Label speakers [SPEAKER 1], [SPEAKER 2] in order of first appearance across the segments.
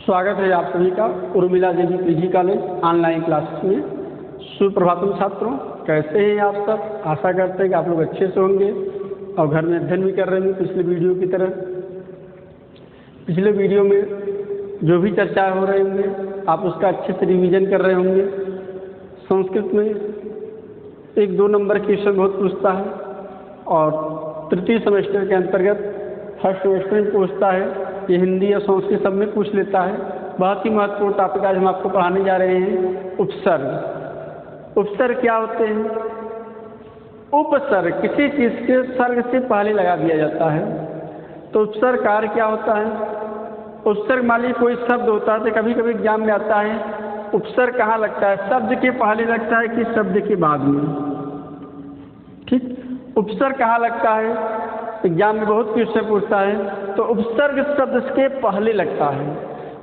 [SPEAKER 1] स्वागत है आप सभी का Urmila Devi PG college online classes में। सुप्रभातम छात्रों, कैसे हैं आप सब? आशा करते हैं कि आप लोग अच्छे से होंगे और घर में अध्ययन भी कर रहे होंगे पिछले वीडियो की तरह। पिछले वीडियो में जो भी चर्चा हो रहे होंगे आप उसका अच्छे से रिवीजन कर रहे होंगे। संस्कृत में 1-2 नंबर क्वेश्चन बहुत पूछता है और तृतीय सेमेस्टर के अंतर्गत फर्स्ट सेमेस्टर में पूछता है। ये हिंदी और संस्कृत सब में पूछ लेता है। बहुत ही महत्वपूर्ण टॉपिक आज हम आपको पढ़ाने जा रहे हैं, उपसर्ग। उपसर्ग क्या होते हैं? उपसर्ग किसी चीज़ के सर्ग से पहले लगा दिया जाता है। तो उपसर्ग कार्य क्या होता है? उपसर्ग मान लीजिए कोई शब्द होता है तो कभी कभी एग्जाम में आता है उपसर्ग कहाँ लगता है, शब्द के पहले लगता है कि शब्द के बाद में। ठीक, उपसर्ग कहाँ लगता है? एग्जाम में बहुत क्वेश्चन पूछता है। तो उपसर्ग शब्द के पहले लगता है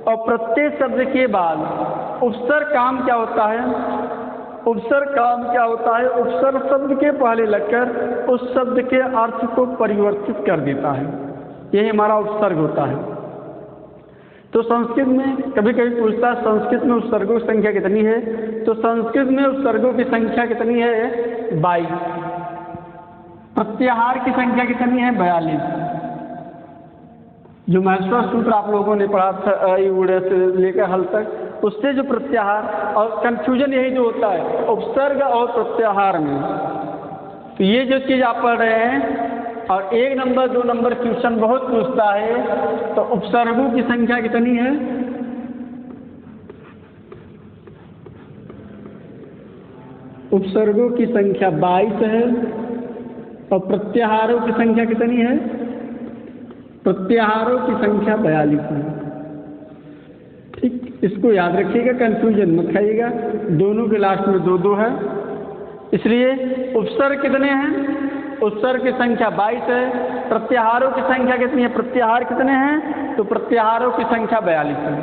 [SPEAKER 1] और प्रत्येक शब्द के बाद। उपसर्ग काम क्या होता है? उपसर्ग काम क्या होता है? उपसर्ग शब्द के पहले लगकर उस शब्द के अर्थ को परिवर्तित कर देता है। यही हमारा उपसर्ग होता है। तो संस्कृत में कभी कभी पूछता है संस्कृत में उपसर्गों की संख्या कितनी है? तो संस्कृत में उपसर्गों की संख्या कितनी है? 22। प्रत्याहार की संख्या कितनी है? 42। जो महर्षि सूत्र आप लोगों ने पढ़ा था अ से लेकर हल तक, उससे जो प्रत्याहार और कंफ्यूजन यही जो होता है उपसर्ग और प्रत्याहार में। तो ये जो चीज़ आप पढ़ रहे हैं और 1 नंबर 2 नंबर क्वेश्चन बहुत पूछता है। तो उपसर्गों की संख्या कितनी है? उपसर्गों की संख्या 22 है और प्रत्याहारों की संख्या कितनी है? प्रत्याहारों की संख्या 42 है। ठीक, इसको याद रखिएगा, कंफ्यूजन मत खाइएगा। दोनों के लास्ट में 2-2 है, इसलिए उपसर्ग कितने हैं? उपसर्ग की संख्या 22 है। प्रत्याहारों की संख्या कितनी है? प्रत्याहार कितने हैं? तो प्रत्याहारों की संख्या 42 है।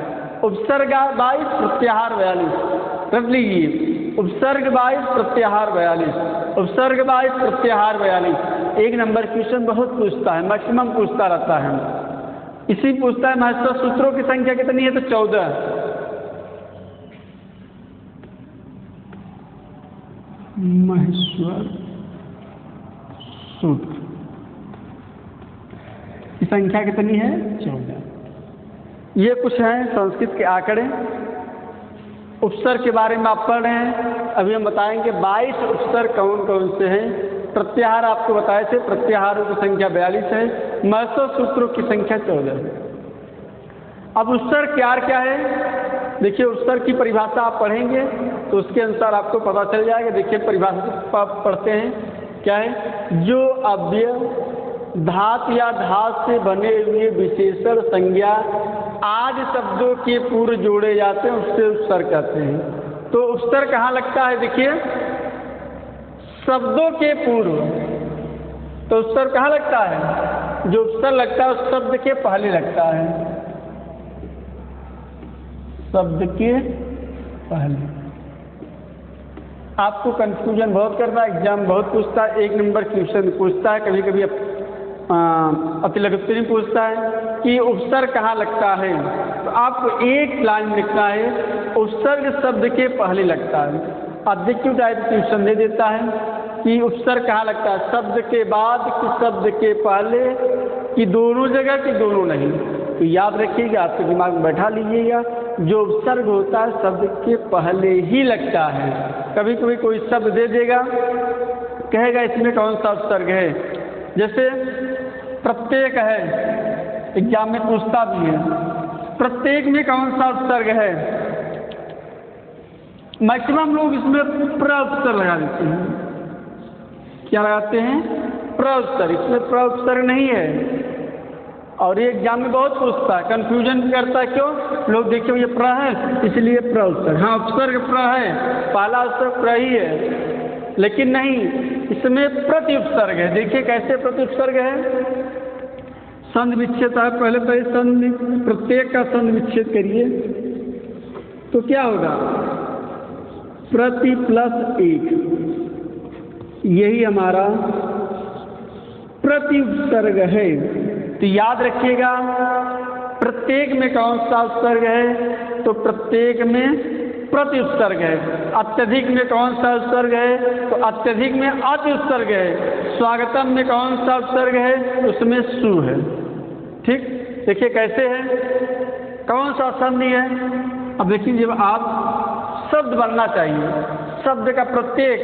[SPEAKER 1] उपसर्ग 22, प्रत्याहार 42। रख लीजिए, उपसर्ग 22, प्रत्याहार 42, उपसर्ग 22, प्रत्याहार 42। 1 नंबर क्वेश्चन बहुत पूछता है, मैक्सिमम पूछता रहता है। इसी पूछता है महर्षि सूत्रों की संख्या कितनी है? तो 14। महर्षि सूत्र की संख्या कितनी है? 14। ये कुछ हैं संस्कृत के आंकड़े। उपसर्ग के बारे में आप पढ़ रहे हैं, अभी हम बताएंगे 22 उपसर्ग कौन कौन से हैं। प्रत्याहार आपको बताए थे, प्रत्याहारों की संख्या 42 है। महर्षि सूत्रों की संख्या 14 है। अब उपसर्ग क्या है? देखिए, उपसर्ग की परिभाषा आप पढ़ेंगे तो उसके अनुसार आपको पता चल जाएगा। देखिए परिभाषा पढ़ते हैं, क्या है? जो अव्यय धातु या धातु से बने हुए विशेषण संज्ञा आदि शब्दों के पूर्व जोड़े जाते हैं उससे उपसर्ग कहते हैं। तो उपसर्ग कहाँ लगता है? देखिए, शब्दों के पूर्व। तो उपसर्ग कहाँ लगता है? जो उपसर्ग लगता है उस शब्द के पहले लगता है, शब्द के पहले। आपको कंफ्यूजन बहुत करता है, एग्जाम बहुत पूछता है। 1 नंबर क्वेश्चन पूछता है, कभी कभी अतिलघुत्तरी पूछता है कि उपसर्ग कहाँ लगता है। तो आपको एक लाइन लिखना है, उपसर्ग शब्द के पहले लगता है। ऑब्जेक्टिव टाइप क्वेश्चन दे देता है कि उपसर्ग कहाँ लगता है, शब्द के बाद कि शब्द के पहले कि दोनों जगह कि दोनों नहीं। तो याद रखिएगा, आपके दिमाग में बैठा लीजिएगा, जो उपसर्ग होता है शब्द के पहले ही लगता है। कभी कभी कोई शब्द दे देगा, कहेगा इसमें कौन सा उपसर्ग है। जैसे प्रत्येक है, एग्जाम में पूछता भी है, प्रत्येक में कौन सा उपसर्ग है? मैक्सिमम लोग इसमें प्र उपसर्ग लगा देते हैं। क्या लगाते हैं? प्र उपसर्ग। इसमें प्र उपसर्ग नहीं है और ये एग्जाम में बहुत पूछता है, कंफ्यूजन करता है। क्यों? लोग देखिए ये प्र है इसलिए प्र उपसर्ग। हाँ, उपसर्ग प्र है, पहला उपसर्ग प्र ही है, लेकिन नहीं, इसमें प्रति उपसर्ग है। देखिए कैसे प्रति उपसर्ग है? संधि विच्छेद है, पहले संधि, प्रत्येक का संधि विच्छेद करिए तो क्या होगा? प्रति प्लस 1, यही हमारा प्रति उपसर्ग है। तो याद रखिएगा प्रत्येक में कौन सा उपसर्ग है? तो प्रत्येक में प्रति उपसर्ग है। अत्यधिक में कौन सा उपसर्ग है? तो अत्यधिक में अति उपसर्ग है। स्वागतम में कौन सा उपसर्ग है? उसमें सु है। ठीक, देखिए कैसे है, कौन सा संधि है। अब देखिए, जब आप शब्द बनना चाहिए, शब्द का प्रत्येक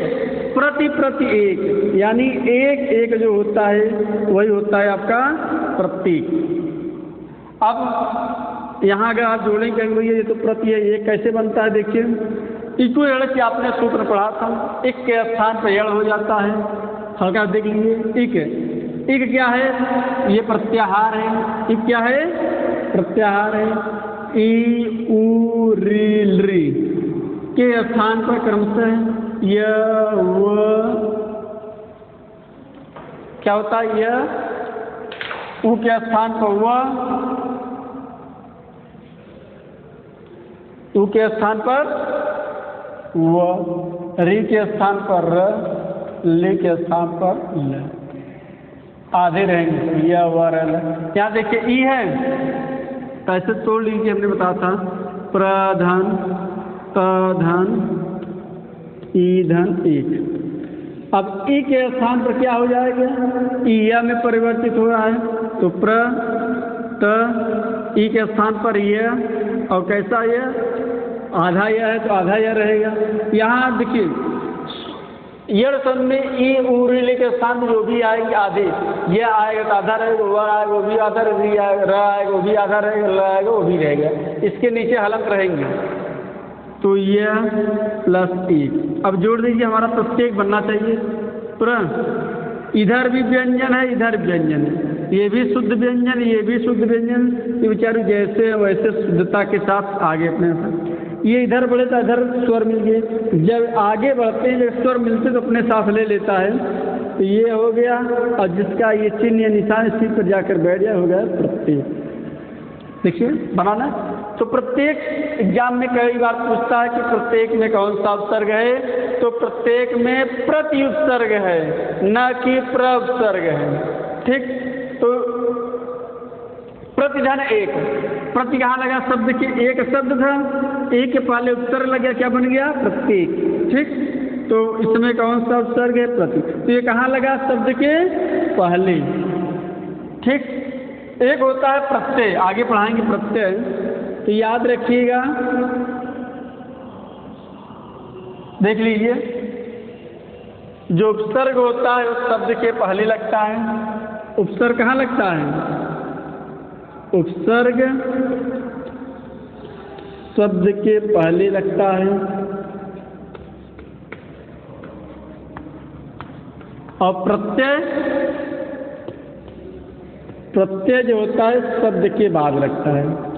[SPEAKER 1] प्रति प्रति एक, यानी एक एक जो होता है वही होता है आपका प्रतीक। अब यहाँ अगर आप जोड़ेंगे कहेंगे भैया ये तो प्रति है, ये कैसे बनता है? देखिए, इको एड़ की आपने सूत्र पढ़ा था, इक के स्थान पर एड़ हो जाता है। हल्का देख लीजिए, इक, इक क्या है? ये प्रत्याहार है। इक क्या है? प्रत्याहार है। ई उ री री के स्थान पर क्रमशः य व क्या होता है? य, उ के स्थान पर व, उ के स्थान पर व, री के स्थान पर र, ले के स्थान पर ल, आधे रहेंगे य व र ल। यहाँ देखिए ई है, ऐसे तोड़ लीजिए, हमने बताया था प्रधन तधन ईधन एक। अब ई के स्थान पर क्या हो जाएगा? ईया में परिवर्तित हो रहा है, तो प्र त, ई के स्थान पर यह, और कैसा यह? आधा यह है तो आधा यह रहेगा। यहाँ देखिए, यड़ संध में ई उरीले के स्थान में जो भी आएगी आधे, यह आएगा तो आधा रहेगा, वह आएगा वो भी आधा रहेगा, र आएगा वो भी आधा रहेगा, ल आएगा वो भी रहेगा। इसके नीचे हलंत रहेंगे, तो यह प्लस एक। अब जोड़ दीजिए, हमारा प्रत्येक बनना चाहिए। प्र, इधर भी व्यंजन है, इधर व्यंजन है, ये भी शुद्ध व्यंजन, ये भी शुद्ध व्यंजन। ये बेचारे जैसे वैसे शुद्धता के साथ आगे अपने साथ, ये इधर बढ़े तो इधर स्वर मिल गए, जब आगे बढ़ते हैं जब स्वर मिलते तो अपने साथ ले लेता है, तो ये हो गया। और जिसका ये चिन्ह या निशान इसी पर जाकर बैठ जाए, हो गया प्रत्येक। देखिए बनाना, तो प्रत्येक एग्जाम में कई बार पूछता है कि प्रत्येक में कौन सा उपसर्ग है? तो प्रत्येक में प्रति उपसर्ग है, न कि प्र उपसर्ग है। ठीक, तो प्रतिधन एक, प्रति कहाँ लगा? शब्द के एक शब्द था, एक के पहले उपसर्ग लग गया, क्या बन गया? प्रत्येक। ठीक, तो इसमें कौन सा उपसर्ग है? प्रति। तो ये कहाँ लगा? शब्द के पहले। ठीक, एक होता है प्रत्यय, आगे पढ़ाएंगे प्रत्यय, तो याद रखिएगा, देख लीजिए, जो उपसर्ग होता है उस शब्द के पहले लगता है। उपसर्ग कहाँ लगता है? उपसर्ग शब्द के पहले लगता है, और प्रत्यय, प्रत्यय जो होता है शब्द के बाद लगता है।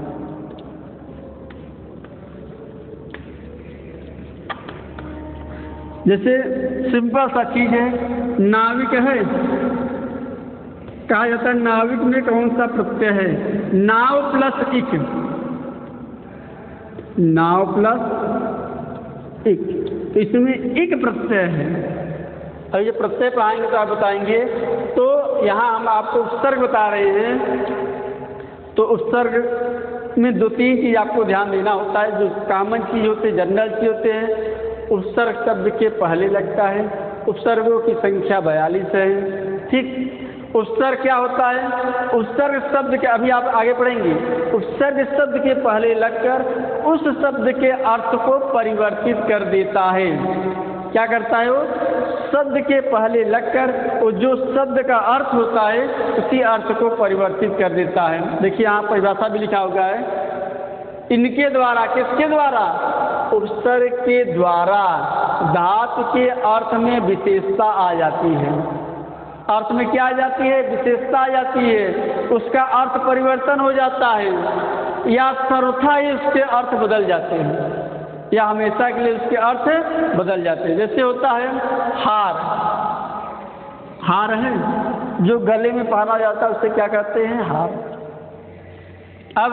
[SPEAKER 1] जैसे सिंपल सा चीज है, नाविक है, कहा जाता है नाविक में कौन सा प्रत्यय है? नाव प्लस इक, नाव प्लस इक, तो इसमें इक प्रत्यय है। और ये प्रत्यय पढ़ाएंगे तो आप बताएंगे। तो यहाँ हम आपको उपसर्ग बता रहे हैं, तो उपसर्ग में दो तीन चीज आपको ध्यान देना होता है, जो कॉमन चीज होते हैं, जनरल चीज होते हैं। उपसर्ग शब्द के पहले लगता है, उपसर्गों की संख्या 42 है। ठीक, उपसर्ग क्या होता है? उपसर्ग शब्द के, अभी आप आगे पढ़ेंगे, उपसर्ग शब्द के पहले लगकर उस शब्द के अर्थ को परिवर्तित कर देता है। क्या करता है वो? शब्द के पहले लगकर वो जो शब्द का अर्थ होता है उसी अर्थ को परिवर्तित कर देता है। देखिए यहाँ परिभाषा भी लिखा हुआ है, इनके द्वारा, किसके द्वारा? उपसर्ग के द्वारा धातु के अर्थ में विशेषता आ जाती है। अर्थ में क्या आ जाती है? विशेषता आ जाती है, उसका अर्थ परिवर्तन हो जाता है, या सर्वथा ही उसके अर्थ बदल जाते हैं, या हमेशा के लिए उसके अर्थ बदल जाते हैं। जैसे होता है हार, हार है जो गले में पहना जाता है, उसे क्या कहते हैं? हार। अब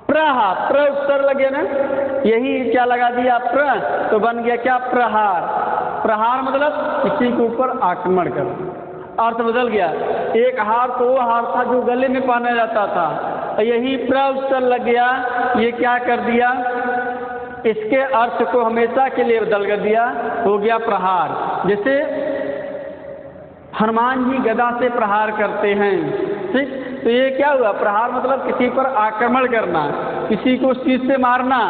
[SPEAKER 1] प्रहार, प्र उपसर्ग लगे ना, यही क्या लगा दिया? प्र, तो बन गया क्या? प्रहार। प्रहार मतलब किसी के ऊपर आक्रमण करना। अर्थ बदल गया। एक हार तो वो हार था जो गले में पहना जाता था, यही प्र उपसर्ग लग गया, ये क्या कर दिया, इसके अर्थ को हमेशा के लिए बदल कर दिया, हो गया प्रहार। जैसे हनुमान जी गदा से प्रहार करते हैं, ठीक, तो ये क्या हुआ, प्रहार मतलब किसी पर आक्रमण करना, किसी को उस चीज से मारना।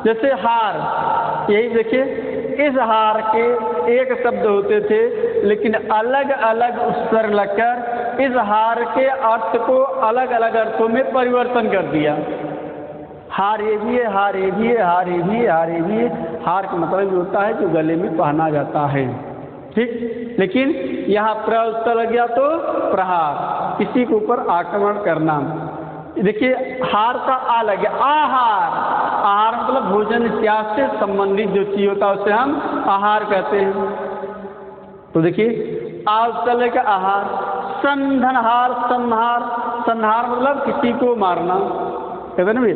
[SPEAKER 1] जैसे हार, यही देखिए, इस हार के एक शब्द होते थे, लेकिन अलग अलग उपसर्ग लगकर इस हार के अर्थ को अलग अलग अर्थों में परिवर्तन कर दिया। हार ये भी है, हार ये भी है, हार ये भी है, हार ये भी है। हार का मतलब होता है जो गले में पहना जाता है, ठीक। लेकिन यहाँ प्र उपसर्ग लग गया तो प्रहार, किसी के ऊपर आक्रमण करना। देखिए हार का आ लग गया, आहार। आहार मतलब भोजन इत्यादि से संबंधित जो चीज होता है उसे हम आहार कहते हैं। तो देखिए आ उपसर्ग का आहार। संधनहार, संहार, संहार मतलब किसी को मारना, कहते ना भाई,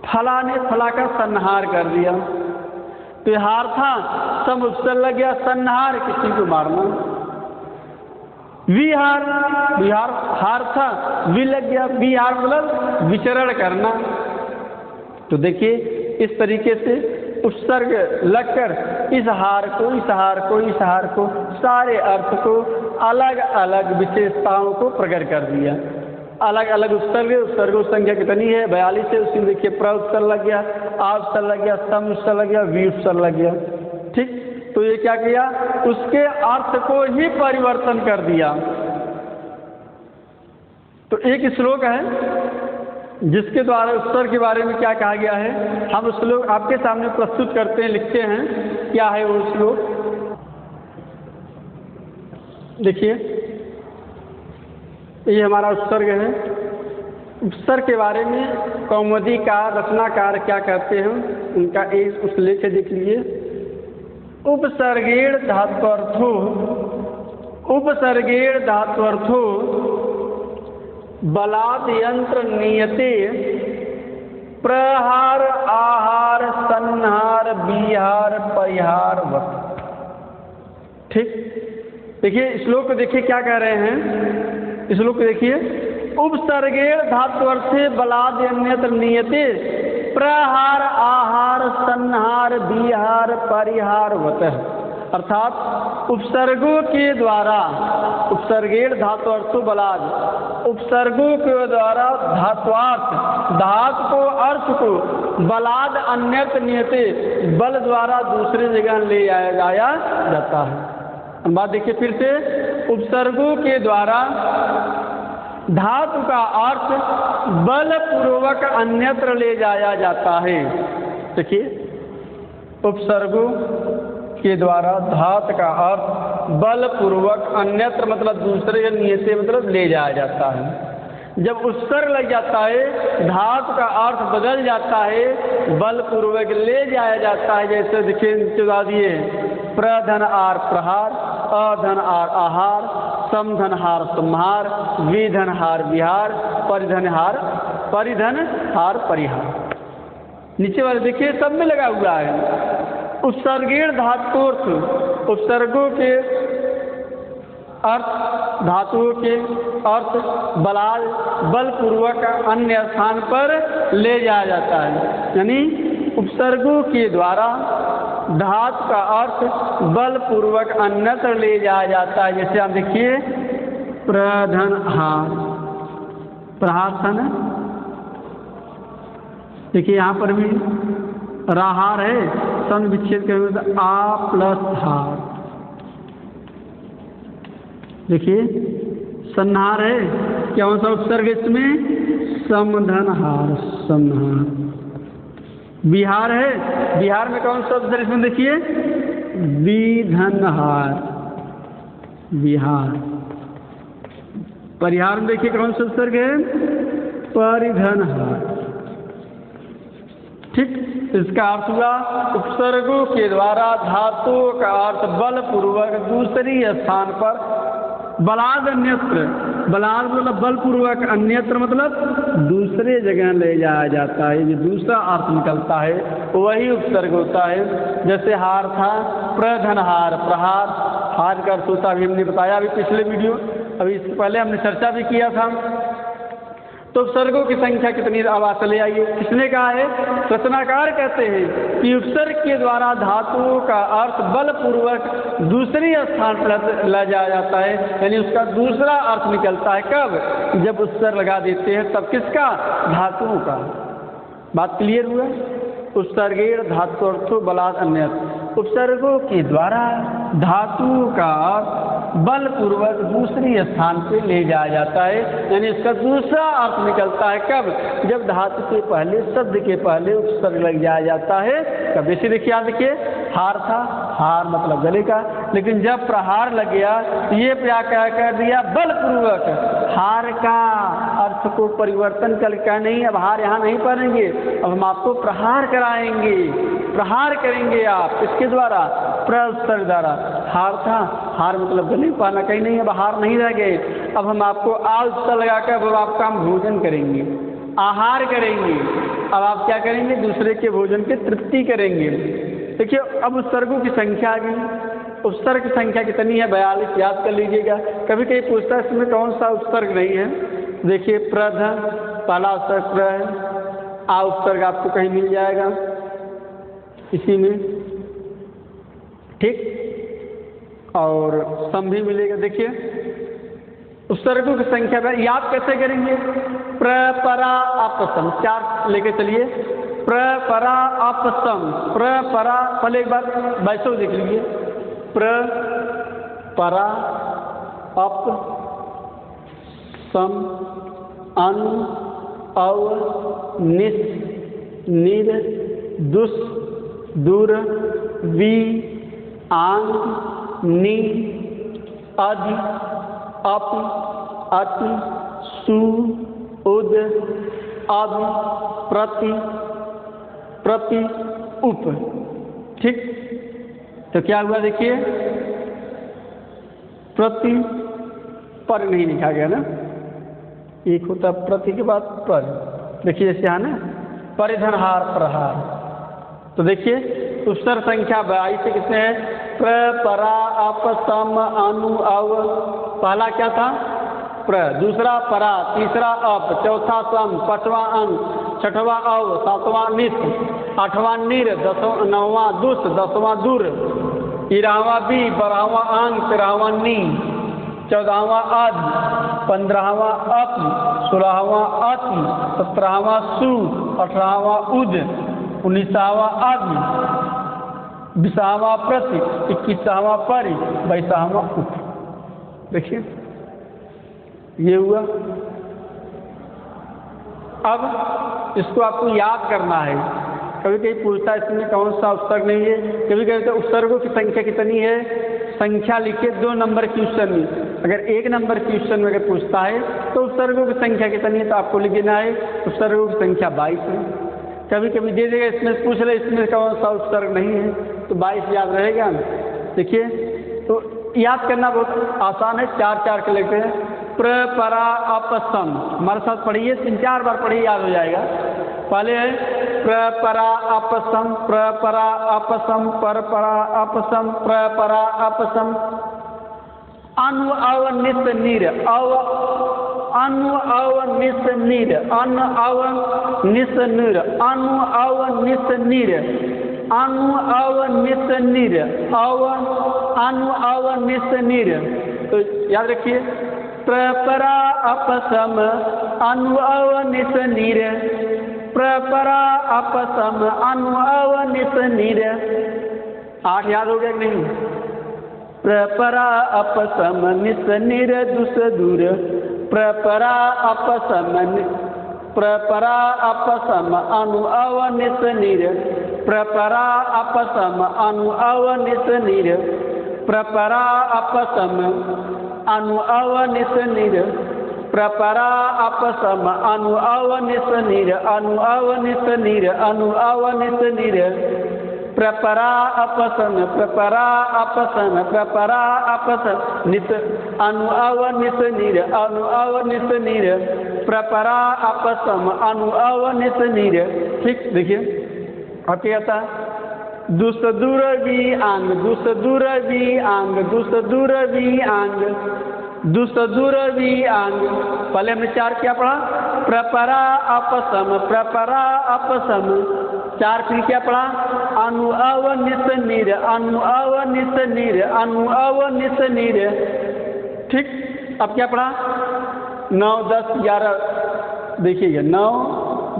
[SPEAKER 1] फला ने फला का संहार कर दिया, तो हार था, सम उपसर्ग लग गया, संहार, किसी को मारना। विहार, विहार हार था, वि लग गया, विहार मतलब विचरण करना। तो देखिए इस तरीके से उपसर्ग लगकर इस हार को, इस हार को, इस हार को, सारे अर्थ को अलग अलग विशेषताओं को प्रकट कर दिया। अलग अलग उपसर्ग, उपसर्गों की संख्या कितनी है, 42 है। उसमें देखिए प्र उपसर्ग लग गया, आ उपसर्ग लग गया, सम उपसर्ग लग गया, वी उपसर्ग लग गया, ठीक। तो ये क्या किया, उसके अर्थ को ही परिवर्तन कर दिया। तो एक श्लोक है जिसके द्वारा उपसर्ग के बारे में क्या कहा गया है, हम उस श्लोक आपके सामने प्रस्तुत करते हैं, लिखते हैं। क्या है वो श्लोक, देखिए ये हमारा उपसर्ग है। उपसर्ग के बारे में कौमुदी का रचनाकार क्या कहते हैं, उनका एक उस लेख देख लीजिए। उपसर्गेण धात्वर्थो, उपसर्गेण धात्वर्थो बलात् यंत्र नियते प्रहार आहार संहार विहार परिहार वत्, ठीक। देखिए श्लोक को देखिए क्या कह रहे हैं, इस श्लोक को देखिए। उपसर्गेण धात्वर्थे बलात् यंत्र नियते प्रहार आहार संहार विहार परिहार वतः, अर्थात उपसर्गों के द्वारा, उपसर्गेण धात्वर्थो बलात्, उपसर्गों के द्वारा धात्वार्थ, धातु को अर्थ को, बलाद अन्यत्र नियते, बल द्वारा दूसरी जगह ले जाया जाता है। बात देखिए फिर से, उपसर्गों के द्वारा धातु का अर्थ बलपूर्वक अन्यत्र ले जाया जाता है। देखिए उपसर्गों के द्वारा धातु का अर्थ बलपूर्वक अन्यत्र मतलब दूसरे नियते मतलब ले जाया जाता है। जब उपसर्ग लग जाता है धातु का अर्थ बदल जाता है, बलपूर्वक ले जाया जाता है। जैसे देखिए चुरा दिए, प्रधन आर प्रहार, अधन आर आहार, समधन हार संहार, विधन हार विहार, परिधन हार परिहार। नीचे वाले देखिए सब में लगा हुआ है। उपसर्गेण धातुर्थ, उपसर्गों के अर्थ, धातुओं के अर्थ बलाद बलपूर्वक अन्य स्थान पर ले जाया जाता है। यानी उपसर्गों के द्वारा धातु का अर्थ बलपूर्वक अन्यत्र ले जाया जाता है। जैसे आप देखिए प्रधन हार, प्रहार सन, देखिए यहाँ पर भी राहार है, सन विच्छेद कर आ प्लस हार। देखिए संहार है, क्या कौन सा उपसर्ग इसमें, समधन हार संहार। विहार है, बिहार में कौन सा उपसर्ग इसमें देखिए, विधनहार विहार। परिहार में देखिए कौन सा उपसर्ग है, परिधनहार, ठीक। इसका अर्थ हुआ उपसर्गों के द्वारा धातुओं का अर्थ बलपूर्वक दूसरी स्थान पर, बलाद अन्यत्र, बलाद मतलब बलपूर्वक, अन्यत्र मतलब दूसरे जगह ले जाया जाता है। जो दूसरा अर्थ निकलता है वही उपसर्ग होता है। जैसे हार था प्रधनहार प्रहार, हार का अर्थ होता है, अभी हमने बताया अभी पिछले वीडियो, अभी इससे पहले हमने चर्चा भी किया था। तो उपसर्गों की संख्या कितनी, अब चले आइए, किसने कहा है? रचनाकार कहते हैं कि उपसर्ग के द्वारा धातुओं का अर्थ बलपूर्वक दूसरे स्थान पर ला जाया जाता है, यानी उसका दूसरा अर्थ निकलता है। कब? जब उपसर्ग लगा देते हैं, तब किसका? धातुओं का। बात क्लियर हुआ? उपसर्गेण धात्वर्थो बलात् अन्यत्, उपसर्गों के द्वारा धातु का बलपूर्वक दूसरी स्थान पे ले जाया जाता है, यानी इसका दूसरा अर्थ निकलता है। कब? जब धातु के पहले, शब्द के पहले उपसर्ग लग जाया जाता है। कब? इसे देखिए, याद देखिए, हार था, हार मतलब गले का, लेकिन जब प्रहार लग गया ये क्या कर दिया? बलपूर्वक हार का अर्थ को परिवर्तन करके नहीं, अब हार यहाँ नहीं पढ़ेंगे, अब हम आपको प्रहार कराएंगे, प्रहार करेंगे आप इसके द्वारा, प्रउपसर्ग द्वारा। हार था, हार मतलब गले पाना, कहीं नहीं, अब हार नहीं रह गए, अब हम आपको आ उपसर्ग लगाकर अब आपका हम भोजन करेंगे, आहार करेंगे। अब आप क्या करेंगे? दूसरे के भोजन की तृप्ति करेंगे। देखिए, अब उपसर्गों की संख्या आ गई। उपसर्ग की संख्या कितनी है? 42, याद कर लीजिएगा। कभी कहीं पूछता है इसमें कौन सा उपसर्ग नहीं है। देखिए, प्रध पहला उपसर्ग प्र है, आ उपसर्ग आपको कहीं मिल जाएगा इसी में, ठीक, और सम भी मिलेगा। देखिए, उपसर्गों की संख्या पर याद कैसे करेंगे? प्र परा अपसम, 4 लेके चलिए। प्र परा अपसम, प्र परा, पहले एक बार वैसे देख लीजिए, प्र परा अप सम अनु अव निस निर दुस दूर वी आंग नी अधि अप अति सु उद अब प्रति प्रति उप, ठीक। तो क्या हुआ? देखिए, प्रति पर नहीं लिखा गया ना, एक होता प्रति के बाद पर। देखिए जैसे यहाँ ना परिधनहार प्रहार, तो देखिए उपसर्ग संख्या 22 किसने है? प्र परा अप सम अनु अव, पहला क्या था? प्र, दूसरा परा, तीसरा अप, चौथा सम, पांचवां अन, छठवां अव, सातवां निस, आठवां निर, 9वां दुस, 10वां दूर, 11वां बी, 12वां अंग, 13वां नी, 14वां अद, 15वां अप, 16वां अति, 17वां सु, 18वां उद, 19वां अद, 20वां प्रति, 21वां परि, 22वां उप। देखिए ये हुआ। अब इसको आपको याद करना है। कभी कभी पूछता है इसमें कौन सा उपसर्ग नहीं है, कभी कभी तो उपसर्गों की संख्या कितनी है, संख्या लिखिए 2 नंबर क्वेश्चन में। अगर 1 नंबर क्वेश्चन में अगर पूछता है तो उपसर्गों की संख्या कितनी है, तो आपको लिख देना है उपसर्गों की संख्या 22 है। कभी कभी दे देगा इसमें, पूछ रहे इसमें कौन सा उपसर्ग नहीं है, तो 22 याद रहेगा। देखिए, तो याद करना बहुत आसान है, 4 के लेते हैं। प्र परा अपसम, हमारे साथ पढ़िए, 3-4 बार पढ़िए, याद हो जाएगा। पहले है प्र परा अपसम, प्र परा अपसम, पर परा अपसम, प्र परा अपसम। अनु अव निस नीर, अव अनु अव निस नीर, अन अव निस नीर, अनु अव निस नीर, अनु अव निस नीर, अव अनु अव निस नीर। तो याद रखिए, प्र परा अपसम अनु अव निस नीर, प्र परा अपसम अनु अव निस नीर। 8 याद हो गया कि नहीं? प्र परा अपसम निस नीर दुस दूर, प्र परा अपसम, प्र परा अपसम अनु अव निस नीर, प्र परा अपसम अनु अव निस नीर, प्र परा अपसम अनु अव निस नीर, प्र परा अपसम अनु अव निस नीर, अनु अव निस नीर, अनु अव निस नीर, प्र परा अपसन, प्र परा अपसन, प्र परा अपसन निस, अनु अव निस नीर, अनु अव निस नीर, प्र परा अपसम अनु अव निस नीर। ठीक, देखिए अब क्या था? दुसदुरवी आंग, दुसदुरवी आंग, दुसदुरवी आंग, दुसदुरवी आंग। पहले हमने 4 क्या पढ़ा? प्रपरा अपसम, प्रपरा अपसम। 4 फिर क्या पढ़ा? अनु अव निस नीर, अनु अव निस नीर, अनु अव निस नीर। ठीक, अब क्या पढ़ा? 9, 10, 11 देखिएगा, 9,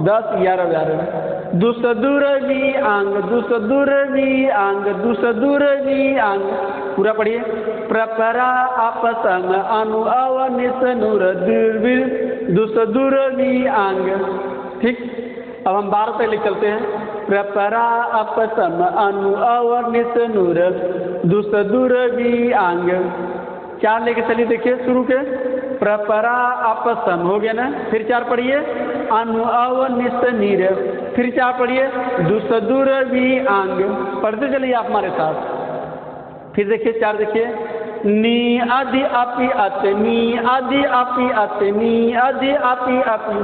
[SPEAKER 1] 10, 11, 12। दुसदुरवी आंग, दुसदुरवी आंग, दुसदुरवी आंग। पूरा पढ़िए। प्रपरा अपसम अनु अव निस नूर दुर्विर दुसदुरवी आंग। ठीक, अब हम 12 तक लिख चलते हैं। प्रपरा अपसम अनु अव निस नूर दुसदुरवी आंग। 4 लेके चलिए, देखिए शुरू के। प्रपरा अपसम हो गया ना, फिर 4 पढ़िए। अनु अव निस नीर, फिर 4 पढ़िए। दुसदुरवी आंग। पढ़ते चलिए आप हमारे साथ। फिर देखिए 4 देखिए। नी आदि आपी आते, नी आदि आपी आते, नी आदि आपी आपी।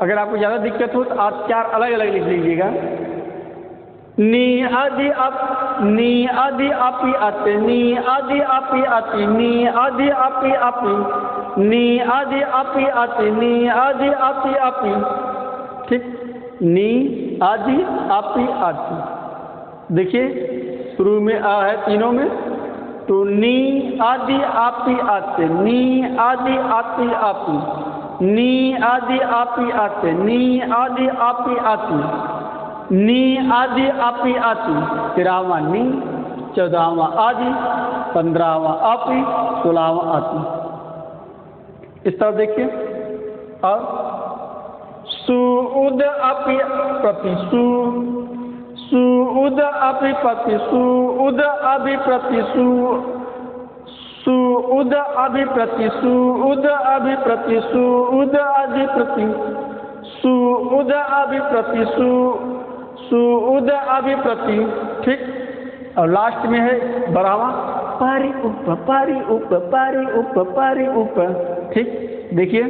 [SPEAKER 1] अगर आपको ज़्यादा दिक्कत हो तो आप 4 अलग अलग लिख लीजिएगा। नी आदि आप, नी आदि आपी आते, नी आदि आपी आती, नी आदि आपी आपी, नी आदि आपी आती, नी आदि आपी आपी। ठीक, नी आदि आपी आती। देखिए शुरू में आ है तीनों में, तो नी आदि आपी आते, नी आदि आपी आपी, नी आदि आपी आते, नी आदि आपी आती, नी आदि आपी आती। 13वां नी, 14वां आदि, 15वां आपी, 16वां आती। इस तरह देखिए। और सुउद अपि प्रति, सुउद अपि प्रति, सुउद अभि प्रति, सुउद अभि प्रति, सुउद अभि प्रति, सुउद अभि प्रति, सुउद अभि प्रति, सुउद अभि प्रति। ठीक, और लास्ट में है 12वां पारी उप, पारी उप, पारी उप, पारी उप। ठीक, देखिए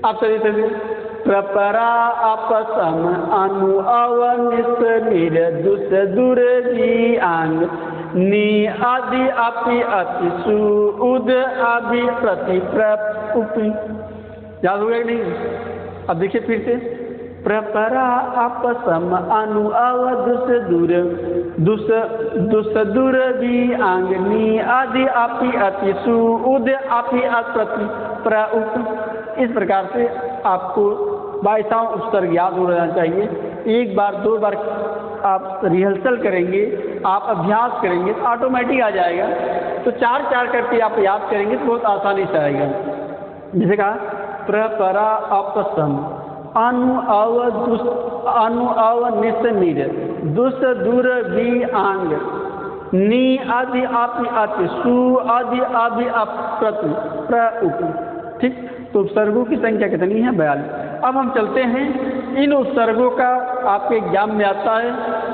[SPEAKER 1] आप चलिए। प्रपरा अपसम अनु अव निस नीर दुसदुरवी आंग, नी आदि आपी अति, सुउद अभि प्रति, प्रउपि। याद हो गया कि नहीं? अब देखिए फिर से। प्रपरा अपसम अनु अव दुसदुरवी आंग, नी आदि आपी अति, सुउद आपी प्रति, प्रउप। इस प्रकार से आपको 22वां उपसर्ग याद हो रहना चाहिए। 1 बार 2 बार आप रिहर्सल करेंगे, आप अभ्यास करेंगे तो ऑटोमेटिक आ जाएगा। तो 4 करके आप याद करेंगे तो बहुत आसानी से आएगा। जैसे कहा प्रपरा अपसम अनु अव निस नीर दुसदुरवी आंग, नी आदि आपी आति, सु आदि आभि प्रति, प्रउप। ठीक, तो उपसर्गों की संख्या कितनी है? 42। अब हम चलते हैं। इन उपसर्गों का आपके एग्जाम में आता है,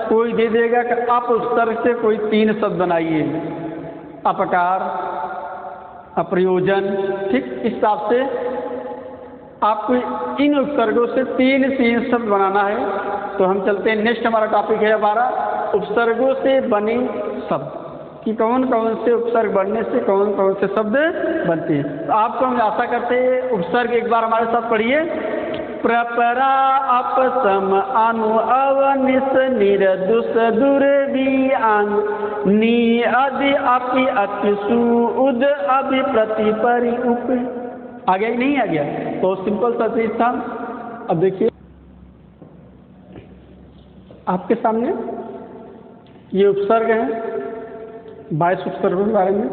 [SPEAKER 1] कोई दे देगा कि आप उपसर्ग से कोई 3 शब्द बनाइए। अपकार, अप्रयोजन। ठीक, इस हिसाब से आपको इन उपसर्गों से 3 शब्द बनाना है। तो हम चलते हैं। नेक्स्ट हमारा टॉपिक है हमारा उपसर्गों से बने शब्द, कि कौन कौन से उपसर्ग बनने से कौन कौन से शब्द बनते हैं। तो आपको हम आशा करते हैं उपसर्ग एक बार हमारे साथ पढ़िए। प्रपरा अपसम अनु अव निस नीर दुसदुरवी आंग, नी आदि आपी अति, सुउद अभि प्रति, परि उप। आ गया कि नहीं आ गया? बहुत सिंपल सा चीज था। अब देखिए आपके सामने ये उपसर्ग है। 22 उपसर्गों के बारे में।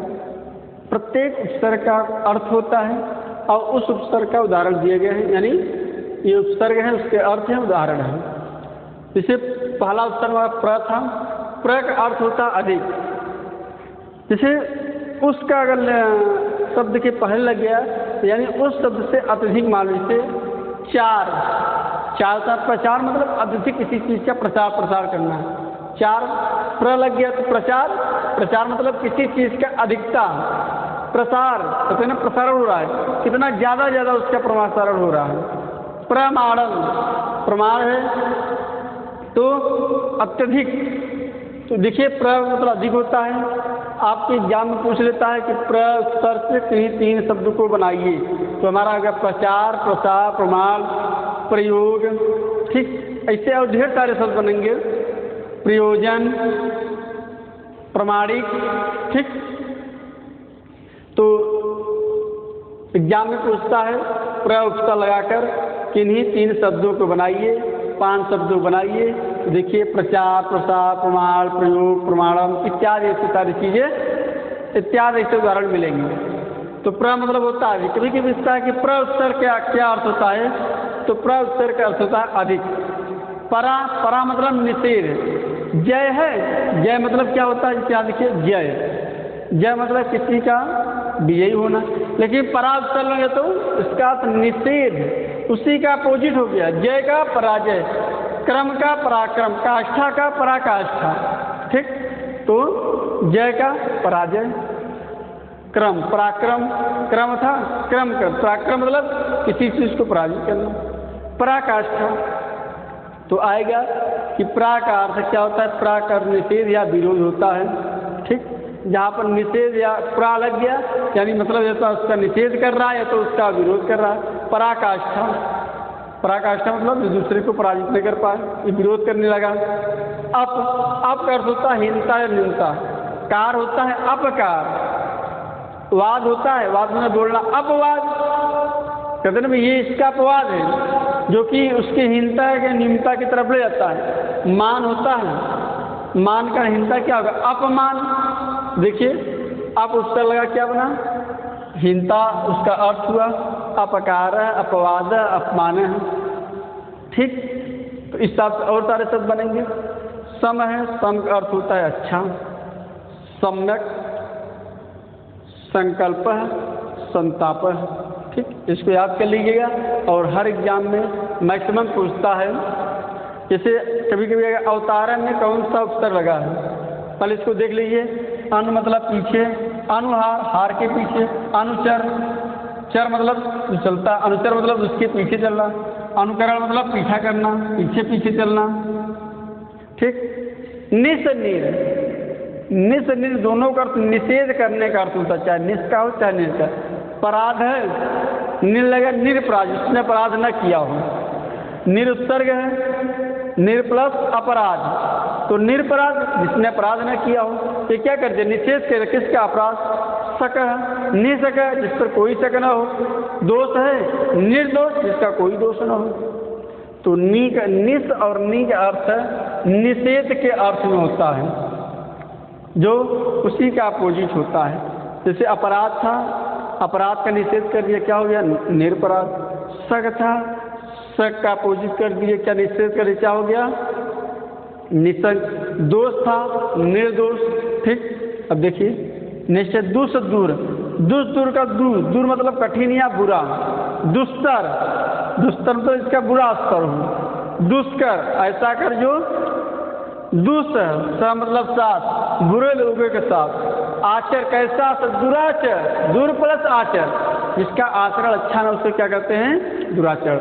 [SPEAKER 1] प्रत्येक उपसर्ग का अर्थ होता है और उस उपसर्ग का उदाहरण दिए गए हैं। यानी ये उपसर्ग है, उसके अर्थ है, उदाहरण है। जैसे पहला उपसर्ग हमारा प्र था। प्र का अर्थ होता अधिक। जैसे उसका अगर शब्द के पहले लग गया यानी उस शब्द से अत्यधिक मान लीजिए 4 का प्रचार, मतलब अत्यधिक किसी चीज़ का प्रसार करना है। 4 प्र लग गया तो प्रचार मतलब किसी चीज़ का अधिकता, प्रसार, तो ना प्रसारण हो रहा है, कितना ज़्यादा उसका प्रसारण हो रहा है। प्रमाणन, प्रमाण है तो अत्यधिक, तो देखिए प्र मतलब अधिक होता है। आपके एग्जाम में पूछ लेता है कि प्र उपसर्ग से कहीं 3 शब्द को बनाइए, तो हमारा अगर प्रचार, प्रसार, प्रमाण, प्रयोग, ठीक ऐसे और ढेर सारे शब्द बनेंगे, प्रयोजन, प्रमाणिक, ठीक। तो एग्जाम में पूछता है प्र उपसर्ग लगाकर किन्हीं 3 शब्दों को बनाइए, 5 शब्दों बनाइए। तो देखिए प्रचार, प्रसार, प्रमाण, प्रयोग, प्रमाणम इत्यादि ऐसी सारी चीजें इत्यादि ऐसे उदाहरण मिलेंगे। तो प्र मतलब होता है, कभी कभी पूछता है कि प्र उपसर्ग क्या अर्थ होता है, तो प्र उपसर्ग का अर्थ होता है अधिक। परा, परा मतलब निषेध। जय है, जय मतलब क्या होता है, क्या देखिए जय, जय मतलब किसी का विजयी होना, लेकिन परा उपसर्ग है तो इसका अर्थ निषेध, उसी का अपोजिट हो गया। जय का पराजय, क्रम का पराक्रम, काष्ठा का पराकाष्ठा, ठीक। तो जय का पराजय, क्रम पराक्रम, क्रम था क्रम कर, पराक्रम मतलब किसी चीज को पराजित करना, पराकाष्ठा। तो आएगा कि प्रा का अर्थ क्या होता है, प्रा का निषेध या विरोध होता है, ठीक। जहाँ पर निषेध या प्रा लग गया यानी मतलब या तो उसका निषेध कर रहा है या तो उसका विरोध कर रहा है। पराकाष्ठा, पराकाष्ठा मतलब दूसरे को पराजित नहीं कर पाए, ये विरोध करने लगा। अप का अर्थ होता है हीनता या न्यूनता। कार होता है अपकार, वाद होता है, वाद में बोलना, अपवाद कहते ना ये इसका अपवाद है जो कि उसकी हीनता या न्यूनता की तरफ ले जाता है। मान होता है, मान का हीनता क्या होगा, अपमान। देखिए आप उसका लगा क्या बना, हीनता उसका अर्थ हुआ अपकार, अपवाद, अपमान है, ठीक। तो इस हिसाब से और सारे शब्द बनेंगे। सम है, सम का अर्थ होता है अच्छा, सम्यक, संकल्प है, संताप है, ठीक। इसको याद कर लीजिएगा और हर एग्जाम में मैक्सिमम पूछता है। जैसे कभी कभी अगर अवतारण में कौन सा उपसर्ग लगा है, पहले इसको देख लीजिए। अनु मतलब पीछे, अनुहार हार के पीछे, अनुचर, चर मतलब चलता, अनुचर मतलब उसके पीछे चलना, अनुकरण मतलब पीछा करना, पीछे पीछे चलना, ठीक। निस नीर, निस नीर दोनों का अर्थ निषेध करने का अर्थ होता है, चाहे निस का हो चाहे निर का। अपराध है, निर लगा निरपराध, जिसने अपराध न किया हो। निरुत्सर्ग है, निर प्लस अपराध, तो निरपराध जिसने अपराध न किया हो। ये क्या करते, निषेध कर किसका, अपराध। शक है, निशक है जिस पर कोई शक न हो। दोष है, निर्दोष जिसका कोई दोष न हो। तो नी का, निस और नी का अर्थ निषेध के अर्थ में होता है, जो उसी का अपोजिट होता है। जैसे अपराध था, अपराध का निषेध कर दिया, क्या हो गया, निरपराध। शक था, शक का अपोजिट कर दिया, क्या निषेध कर दिया, क्या हो गया, निशक। दोष था, निर्दोष, ठीक। अब देखिए निश्चय, दुष्ट दूर, दुष्ट दूर का दूर, दूर मतलब कठिन या बुरा। दुस्तर, दुस्तर तो इसका बुरा स्तर हो। दुष्कर ऐसा कर जो दुष्ट, सा मतलब साथ, बुरे लोगों के साथ। आचर कैसा, दुराचर, दूर प्लस आचर, जिसका आचरण अच्छा ना उसको क्या कहते हैं, दुराचर।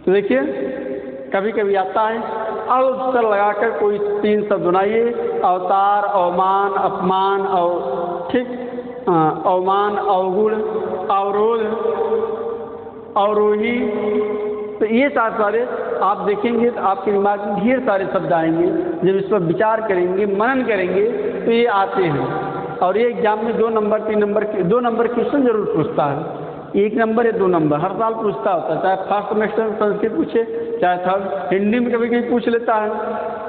[SPEAKER 1] तो देखिए कभी कभी आता है अवसर लगाकर कोई 3 शब्द बनाइए, अवतार, अवमान, अपमान, और ठीक, अवमान, अवगुण, अवरोध, अवरोही। तो ये सारे आप देखेंगे तो आपके दिमाग में ढेर सारे शब्द आएंगे। जब इस पर विचार करेंगे, मनन करेंगे तो ये आते हैं। और ये एग्जाम में 2 नंबर 3 नंबर 2 नंबर क्वेश्चन जरूर पूछता है। 1 नंबर या 2 नंबर हर साल पूछता होता है, चाहे फर्स्ट सेमेस्टर में संस्कृत पूछे चाहे थर्ड। हिंदी में कभी कभी पूछ लेता है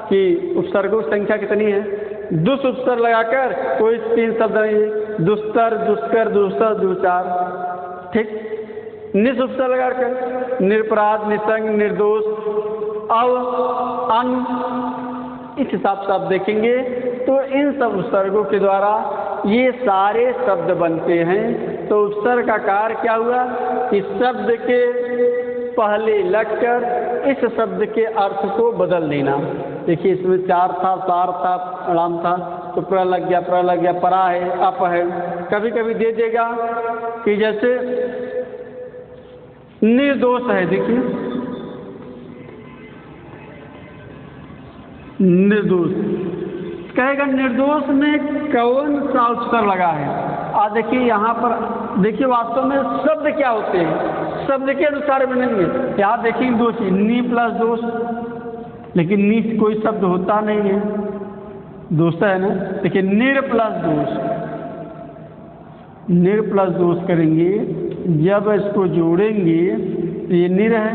[SPEAKER 1] कि उपसर्गों की संख्या कितनी है। दुष्ट उपसर्ग लगाकर कोई 3 शब्द नहीं, दुस्तर, दुष्कर, दुस्तर, दुचार, ठीक। निस उपसर्ग लगाकर निरपराध, निसंग, निर्दोष, अव, अन, इस हिसाब से आप देखेंगे तो इन सब उपसर्गों के द्वारा ये सारे शब्द बनते हैं। तो उपसर्ग का कार्य क्या हुआ, इस शब्द के पहले लगकर इस शब्द के अर्थ को बदल देना। देखिए इसमें 4 था, सार था, अड़ाम था, तो प्र लग गया, प्र लग गया, परा है, अप है। कभी कभी दे देगा कि जैसे निर्दोष है, देखिए निर्दोष, कहेगा निर्दोष में कौन सा उपसर्ग लगा है। आज देखिए यहाँ पर देखिए वास्तव में शब्द क्या होते हैं, शब्द के अनुसार बनेंगे। यहाँ देखिए दोषी नी प्लस दोष, लेकिन नी कोई शब्द होता नहीं है, दोष है ना। देखिए निर प्लस दोष, निर प्लस दोष करेंगे, जब इसको जोड़ेंगे तो ये निर है,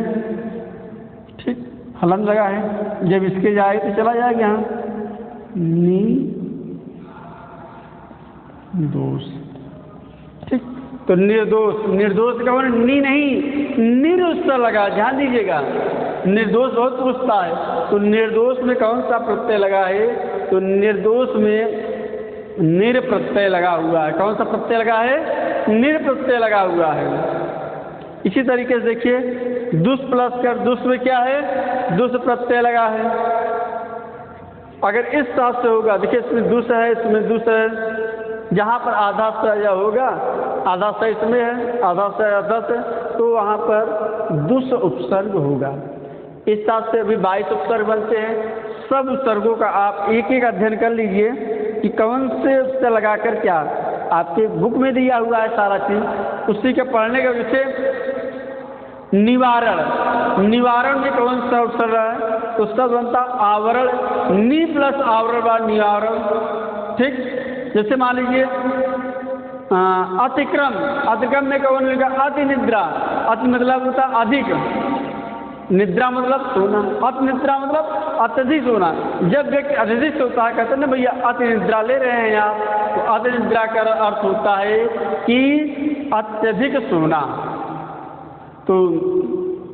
[SPEAKER 1] ठीक, हलन लगा है। जब इसके जाए तो चला जाएगा यहाँ नी दोष, ठीक। तो निर्दोष, निर्दोष का मतलब नी नहीं, निर उसका लगा, ध्यान दीजिएगा। निर्दोष बहुत पूछता है, तो निर्दोष में कौन सा प्रत्यय लगा है, तो निर्दोष में निर प्रत्यय लगा हुआ है। कौन सा प्रत्यय लगा है, निर प्रत्यय लगा हुआ है। इसी तरीके से देखिए दुष् प्लस कर दुष् में क्या है, दुष् प्रत्यय लगा है। अगर इस साथ से होगा, देखिए इसमें दुष् है, इसमें दुष् है, जहाँ पर आधा स होगा, आधा स इसमें है, आधा स आधा से, तो वहाँ पर दुष् उपसर्ग होगा। इस साथ से अभी 22 उपसर्ग बनते हैं। सब उपसर्गों का आप एक एक अध्ययन कर लीजिए कि कौन से उससे लगाकर क्या, आपके बुक में दिया हुआ है सारा चीज़, उसी के पढ़ने का विषय। निवारण, निवारण में कौन सा उपसर्ग है, तो सब बनता आवरण, नी प्लस आवरण बा निवारण, ठीक। जैसे मान लीजिए अतिक्रम, अतिक्रम में कौन मिलेगा, अति निद्रा, अति मतलब होता अधिक, निद्रा मतलब सोना, अति निद्रा मतलब अत्यधिक सोना। जब व्यक्ति अत्यधिक सोता है, कहते हैं ना भैया अति निद्रा ले रहे हैं आप, तो अति निद्रा का अर्थ होता है कि अत्यधिक सोना। तो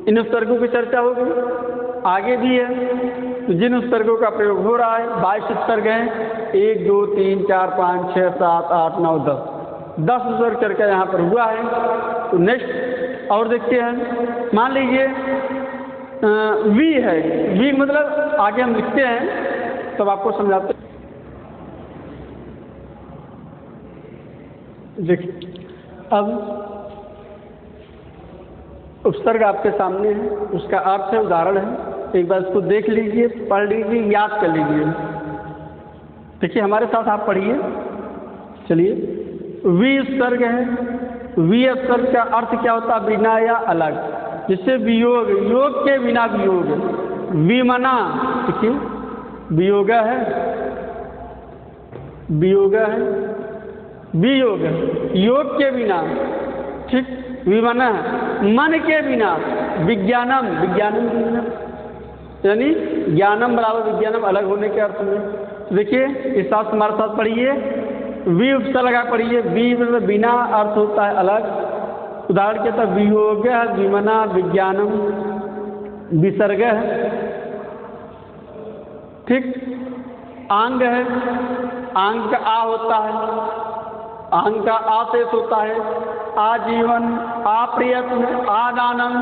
[SPEAKER 1] इन उपसर्गों की चर्चा होगी, आगे भी है। तो जिन उपसर्गों का प्रयोग हो रहा है, 22 उपसर्ग हैं, 1 2 3 4 5 6 7 8 9 10 उपसर्ग चर्चा यहाँ पर हुआ है। तो नेक्स्ट और देखते हैं, मान लीजिए वी है, वी मतलब आगे हम लिखते हैं तब आपको समझाते हैं। देखिए अब उपसर्ग आपके सामने है, उसका अर्थ है, उदाहरण है, एक बार इसको देख लीजिए, पढ़ लीजिए, याद कर लीजिए। देखिए हमारे साथ आप पढ़िए, चलिए। वी उपसर्ग है, वी उपसर्ग का अर्थ क्या होता है, बिना या अलग, जिससे वियोग, योग के बिना वियोग, विमना, देखिए वियोग है, वियोग है, वियोग, योग के बिना, ठीक, विमना, मन के बिना, विज्ञानम, विज्ञानम के बिना, यानी ज्ञानम बराबर विज्ञानम अलग होने के अर्थ में। तो देखिए इस साथ हमारे साथ पढ़िए, वी उपसर्ग लगा पढ़िए, वी मतलब बिना अर्थ होता है अलग। उदाहरण के तौर वियोग, विमना, विज्ञानम, विसर्ग है, ठीक। आंग है, आंग का आ होता है, आंग का आशेष होता है, आजीवन, अप्रयत्न, आदानम,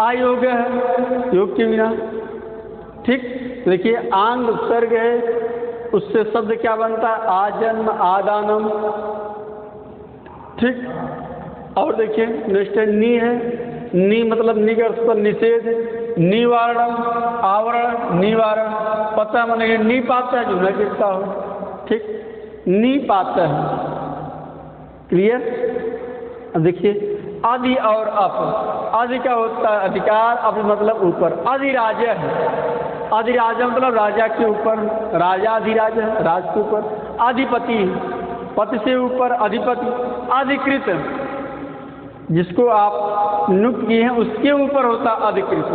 [SPEAKER 1] आयोग है, योग के बिना, ठीक। देखिए आंग उपसर्ग है, उससे शब्द क्या बनता है, आजन्म, आदानम, ठीक। और देखिए नेक्स्ट है नी है, नी मतलब निगर्ष पर निषेध, निवारण, आवरण, निवारण, पता माने नी पाता है जो न गिरता हो, ठीक, नी पाता है, क्लियर। देखिए आदि और अप, आदि का होता है अधिकार, अप मतलब ऊपर, अधिराजा है, अधिराजा मतलब राजा के ऊपर, राजा अधिराज है, राज के ऊपर, अधिपति, पति से ऊपर अधिपति, अधिकृत, जिसको आप नियुक्त किए हैं उसके ऊपर होता अधिकृत।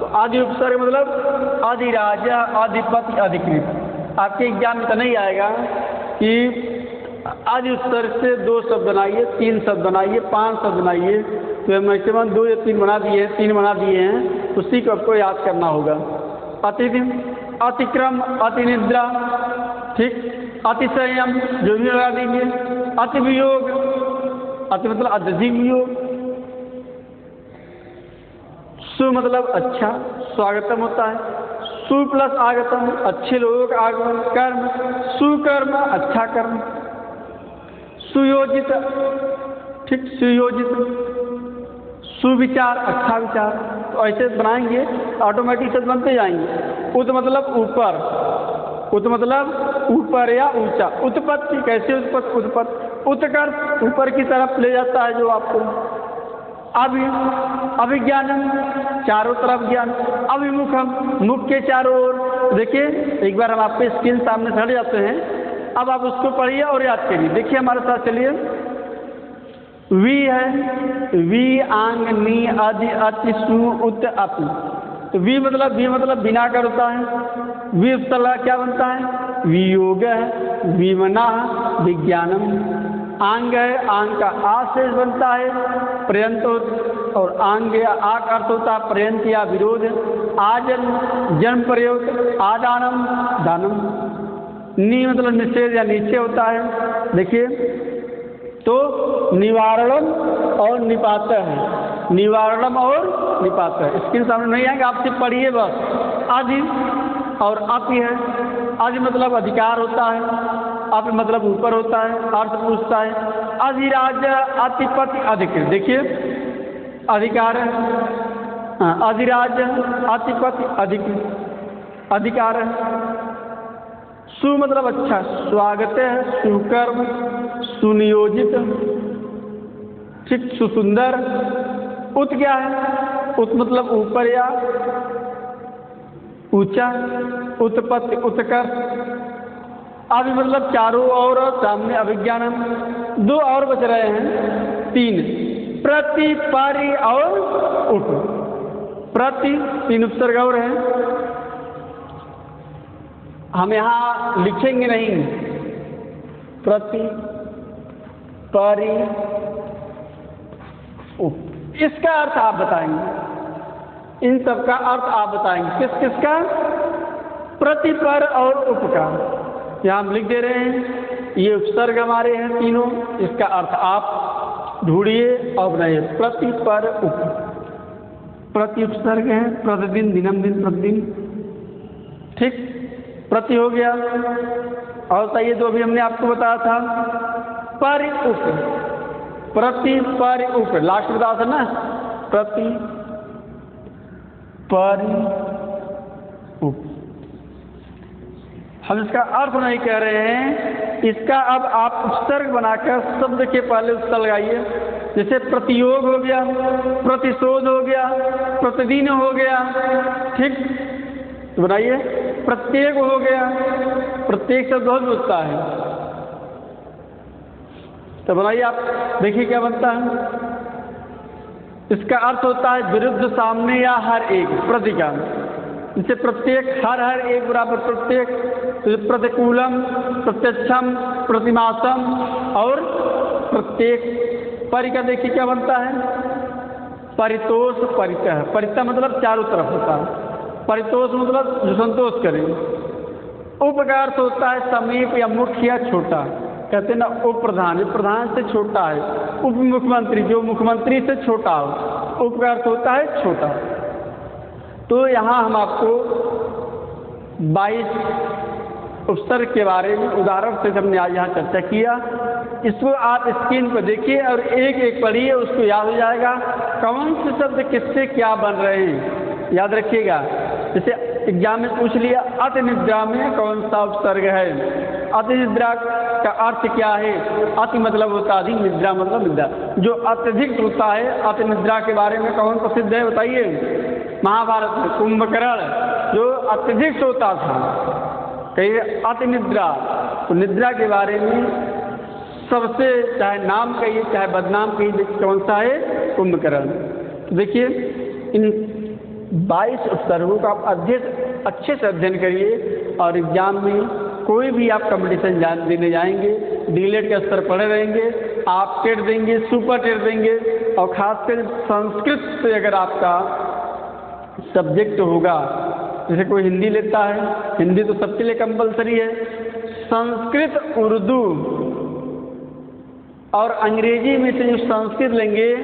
[SPEAKER 1] तो आदि उपसर्ग मतलब अधिराजा, अधिपति, अधिकृत। आपके एग्जाम में तो नहीं आएगा कि आदि उपसर्ग से 2 शब्द बनाइए, 3 शब्द बनाइए, 5 शब्द बनाइए, तो मैक्सिमम 2 या 3 बना दिए हैं, 3 बना दिए हैं, उसी को आपको याद करना होगा। अतिदिन, अतिक्रम, अतिनिद्रा, ठीक, अतिशयम जो भी लगा देंगे, अति वियोग, अति मतलब अत्यधिक वियोग, सु मतलब अच्छा, स्वागतम होता है, सु प्लस आगतम, अच्छे लोगों का आगमन, कर्म, सुकर्म, अच्छा कर्म, सुयोजित, ठीक, सुयोजित, सुविचार, अच्छा विचार। तो ऐसे बनाएंगे ऑटोमेटिक से बनते जाएंगे। उद मतलब ऊपर, उत मतलब ऊपर या ऊंचा। उत्पत्ति कैसे उत्पत्ति? उत्पत्ति उत्कर्ष ऊपर की तरफ ले जाता है जो आपको। अभिज्ञानम चारों तरफ ज्ञान। अभिमुखम मुख के चारों ओर। देखिए एक बार हम आपके स्क्रीन सामने खड़े जाते हैं, अब आप उसको पढ़िए और याद करिए। देखिए हमारे साथ चलिए। वी है, वी आंग नी आदि अति सु उत अपि। तो वी मतलब बिना कर होता है। वी उपसर्ग क्या बनता है? वियोग है, विमना विज्ञानम। आंग है, आंग का आ से बनता है पर्यंत, और आंग या आ का अर्थ होता है पर्यंत या विरोध। आजन जन्म प्रयोग, आदानम दानम। नी मतलब निषेध या नीचे होता है। देखिए तो निवारणम और निपात है, निवारणम और निपात है। इसके सामने नहीं आएंगे, आप सिर्फ पढ़िए बस। आदि और अपि है। आदि मतलब अधिकार होता है, अपि मतलब ऊपर होता है, अर्थ पूछता है। अधिराज अतिपति अधिकृत। देखिए अधिकार है, अधिराज अतिपति अधिकृत अधिकार है। सु मतलब अच्छा, स्वागत है, सुकर्म, सुनियोजित, ठीक, सुसुंदर। उत क्या है? उत मतलब ऊपर या ऊंचा। उत्पत्ति उत्कर्ष। अभी मतलब चारों ओर, सामने अभिज्ञानम। दो और बच रहे हैं, तीन। प्रति, परि और उप। प्रति तीन उपसर्ग और हैं, हम यहाँ लिखेंगे नहीं। प्रति, परि, उप, इसका अर्थ आप बताएंगे। इन सब का अर्थ आप बताएंगे। किस किस का? प्रति, पर और उप का। यहाँ हम लिख दे रहे हैं, ये उपसर्ग हमारे हैं तीनों, इसका अर्थ आप ढूंढिए और बनाइए। प्रति, पर, उप। प्रति उपसर्ग है, प्रतिदिन, दिनम दिन, प्रतिदिन, ठीक, प्रति हो गया। और बताइए जो अभी हमने आपको बताया था, पर उप। प्रति, पर, उप, लास्ट बताया था ना, प्रति, पर, उप। हम इसका अर्थ नहीं कह रहे हैं, इसका अब आप उपसर्ग बनाकर शब्द के पहले उपसर्ग लगाइए। जैसे प्रतियोग हो गया, प्रतिशोध हो गया, प्रतिदिन हो गया, ठीक, तो बनाइए। प्रत्येक हो गया, प्रत्येक शब्द बहुत होता है, तो बनाइए आप। देखिए क्या बनता है। इसका अर्थ होता है विरुद्ध, सामने या हर एक। प्रतिका जैसे प्रत्येक, हर एक बराबर प्रत्येक। तो प्रतिकूलम, प्रत्यक्षम, प्रतिमासम और प्रत्येक। परि का देखिए क्या बनता है? परितोष, परितः। परितः मतलब चारों तरफ होता है। परितोष मतलब जो संतोष करे। उप का अर्थ होता है समीप या मुख्य या छोटा। कहते हैं ना उप प्रधान, प्रधान से छोटा है। उप मुख्यमंत्री, जो मुख्यमंत्री से छोटा हो। उप का अर्थ होता है छोटा। तो यहाँ हम आपको 22 उपसर्ग के बारे में उदाहरण से हमने आज यहाँ चर्चा किया। इसको आप स्क्रीन पर देखिए और एक एक पढ़िए, उसको याद हो जाएगा कौन से शब्द किससे क्या बन रहे हैं, याद रखिएगा। जैसे एग्जाम में पूछ लिया, अति निद्रा में कौन सा उपसर्ग है? अति निद्रा का अर्थ क्या है? अति मतलब होता है अधिक, निद्रा मतलब निद्रा, जो अत्यधिक होता है। अति निद्रा के बारे में कौन प्रसिद्ध है बताइए? महाभारत में कुंभकर्ण, जो अत्यधिक सोता था। कहिए अति निद्रा, तो निद्रा के बारे में सबसे, चाहे नाम कहिए चाहे बदनाम कहिए, कौन सा है? कुंभकर्ण। तो देखिए इन 22 उपसर्गों का आप अच्छे से अध्ययन करिए, और एग्जाम में कोई भी आप कंपटीशन देने जाएंगे, डीलेट के स्तर पढ़े रहेंगे, आप टेट देंगे, सुपर टेट देंगे। और खासकर संस्कृत से अगर आपका सब्जेक्ट होगा, जैसे कोई हिंदी लेता है, हिंदी तो सबके लिए कंपलसरी है। संस्कृत, उर्दू और अंग्रेजी में से जो संस्कृत लेंगे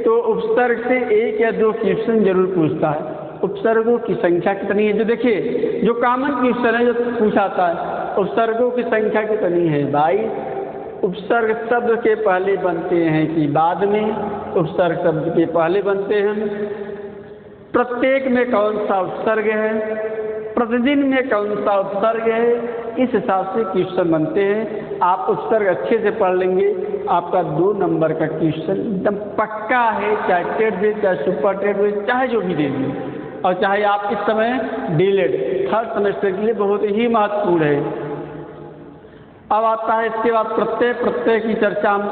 [SPEAKER 1] तो उपसर्ग से 1 या 2 क्वेश्चन जरूर पूछता है। उपसर्गों की संख्या कितनी है? जो देखिए जो कॉमन क्वेश्चन है जो पूछाता है, उपसर्गों की संख्या कितनी है? 22। उपसर्ग शब्द के पहले बनते हैं कि बाद में? उपसर्ग शब्द के पहले बनते हैं। प्रत्येक में कौन सा उपसर्ग है? प्रतिदिन में कौन सा उपसर्ग है, इस हिसाब से क्वेश्चन बनते हैं। आप उपसर्ग अच्छे से पढ़ लेंगे, आपका 2 नंबर का क्वेश्चन एकदम पक्का है, चाहे टेट दे, चाहे सुपर टेट दे, चाहे जो भी दे दें, और चाहे आप इस समय डीलेड 3rd सेमेस्टर के लिए बहुत ही महत्वपूर्ण है। अब आता है इसके बाद प्रत्यय की चर्चा हम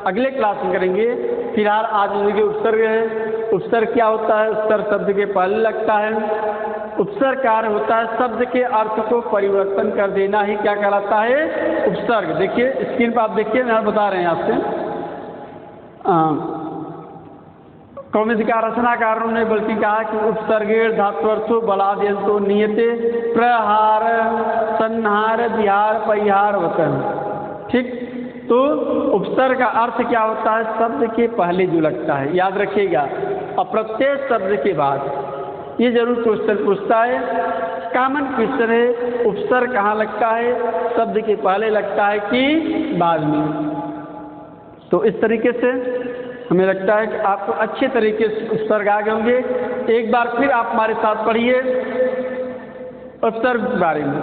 [SPEAKER 1] अगले क्लास में करेंगे। फिलहाल आज देखिए उपसर्ग है। उपसर्ग क्या होता है? उपसर्ग शब्द के पहले लगता है। उपसर्ग कार्य होता है शब्द के अर्थ को परिवर्तन कर देना ही क्या कहलाता है? उपसर्ग। देखिए स्क्रीन पर आप देखिए, मैं बता रहे हैं आपसे। कौमुदिकार रचनाकारों ने बल्कि कहा कि उपसर्गेर धात्वर्थो बलाद्यंतो नियते प्रहार संहार विहार परिहार वतन। ठीक, तो उपसर्ग का अर्थ क्या होता है? शब्द के पहले जो लगता है, याद रखिएगा। और प्रत्येक शब्द के बाद, ये जरूर क्वेश्चन पूछता है, कॉमन क्वेश्चन है, उपसर्ग कहाँ लगता है? शब्द के पहले लगता है कि बाद में? तो इस तरीके से हमें लगता है कि आपको अच्छे तरीके से उपसर्ग आ गए होंगे। एक बार फिर आप हमारे साथ पढ़िए उपसर्ग के बारे में।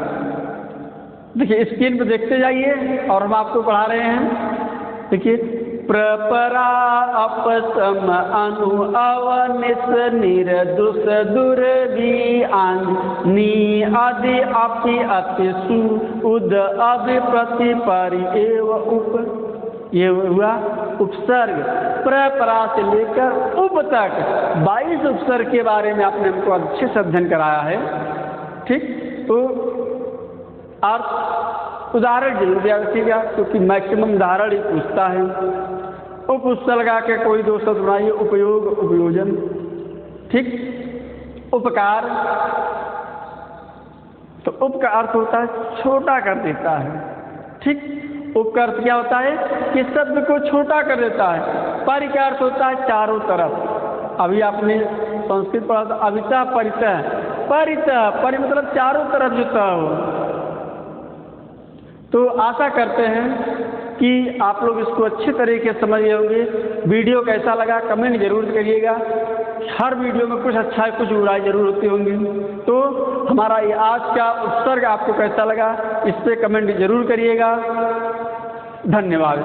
[SPEAKER 1] देखिए स्क्रीन पर देखते जाइए और हम आपको पढ़ा रहे हैं। देखिए, प्रपरा अपसम अनु अवनिस निर्दुष दुर्वी आन नी आदि अपि अति सु उद अभि प्रति परि एव उप। ये हुआ उपसर्ग। प्रपरा से लेकर उप तक 22 उपसर्ग के बारे में आपने हमको अच्छे से अध्ययन कराया है। ठीक, तो अर्थ उदाहरण जरूर दिया रखिएगा, क्योंकि मैक्सिमम उदाहरण ही पूछता है। उप उपसर्ग लगा के कोई 2 शब्द बनाइए, उपयोग, उपयोजन। ठीक, उपकार, तो उप का अर्थ होता है छोटा कर देता है। ठीक, उप का अर्थ क्या होता है? कि शब्द को छोटा कर देता है। परि का अर्थ होता है चारों तरफ। अभी आपने संस्कृत पढ़ा था, अभितः परितः। परितः, परि मतलब चारों तरफ जो हो। तो आशा करते हैं कि आप लोग इसको अच्छे तरीके से समझ गए होंगे। वीडियो कैसा लगा कमेंट जरूर करिएगा। हर वीडियो में कुछ अच्छा है, कुछ बुराई जरूर होती होंगी। तो हमारा ये आज का उपसर्ग आपको कैसा लगा, इस पे कमेंट जरूर करिएगा। धन्यवाद।